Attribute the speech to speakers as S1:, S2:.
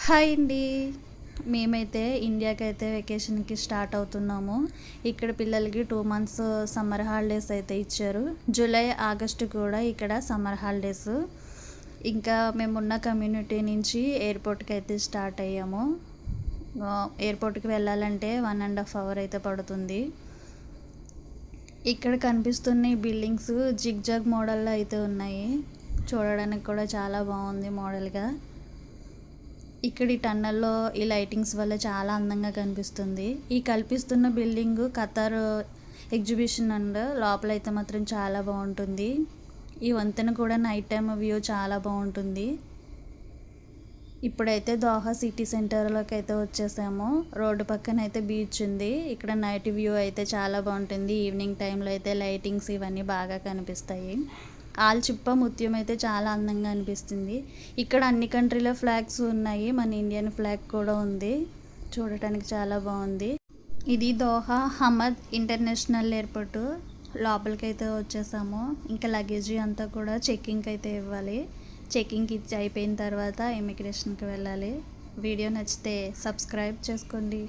S1: Hi అండి. మేమైతే ఇండియాకి అయితే వెకేషన్కి స్టార్ట్ అవుతున్నాము. ఇక్కడ పిల్లలకి 2 మంత్స్ సమ్మర్ హాలిడేస్ అయితే ఇచ్చారు. జూలై ఆగస్టు కూడా ఇక్కడ సమ్మర్ హాలిడేస్. ఇంకా మేమున్న కమ్యూనిటీ నుంచి ఎయిర్పోర్ట్కి అయితే స్టార్ట్ అయ్యాము. ఎయిర్పోర్ట్కి వెళ్ళాలంటే 1.5 అవర్ అయితే పడుతుంది. ఇక్కడ కనిపిస్తున్న ఈ బిల్డింగ్స్ జిగ్జాగ్ మోడల్లో అయితే ఉన్నాయి. చూడడానికి కూడా చాలా బాగుంది మోడల్గా. ఇక్కడ ఈ టన్నల్లో ఈ లైటింగ్స్ వల్ల చాలా అందంగా కనిపిస్తుంది. ఈ కల్పిస్తున్న బిల్డింగ్ ఖతార్ ఎగ్జిబిషన్ అండ్ లోపలైతే మాత్రం చాలా బాగుంటుంది. ఈ వంతెన కూడా నైట్ టైం వ్యూ చాలా బాగుంటుంది. ఇప్పుడైతే దోహా సిటీ సెంటర్లోకి అయితే వచ్చేసాము. రోడ్డు పక్కన అయితే బీచ్ ఉంది. ఇక్కడ నైట్ వ్యూ అయితే చాలా బాగుంటుంది. ఈవినింగ్ టైంలో అయితే లైటింగ్స్ ఇవన్నీ బాగా కనిపిస్తాయి. ఆల్చిప్ప ముత్యం అయితే చాలా అందంగా అనిపిస్తుంది. ఇక్కడ అన్ని కంట్రీల ఫ్లాగ్స్ ఉన్నాయి. మన ఇండియన్ ఫ్లాగ్ కూడా ఉంది. చూడటానికి చాలా బాగుంది. ఇది దోహా హమద్ ఇంటర్నేషనల్ ఎయిర్పోర్ట్. లోపలికి అయితే వచ్చేసాము. ఇంకా లగేజీ అంతా కూడా చెక్కింగ్కి అయితే ఇవ్వాలి. చెక్కింగ్ ఇచ్చి అయిపోయిన తర్వాత ఇమిగ్రేషన్కి వెళ్ళాలి. వీడియో నచ్చితే సబ్స్క్రైబ్ చేసుకోండి.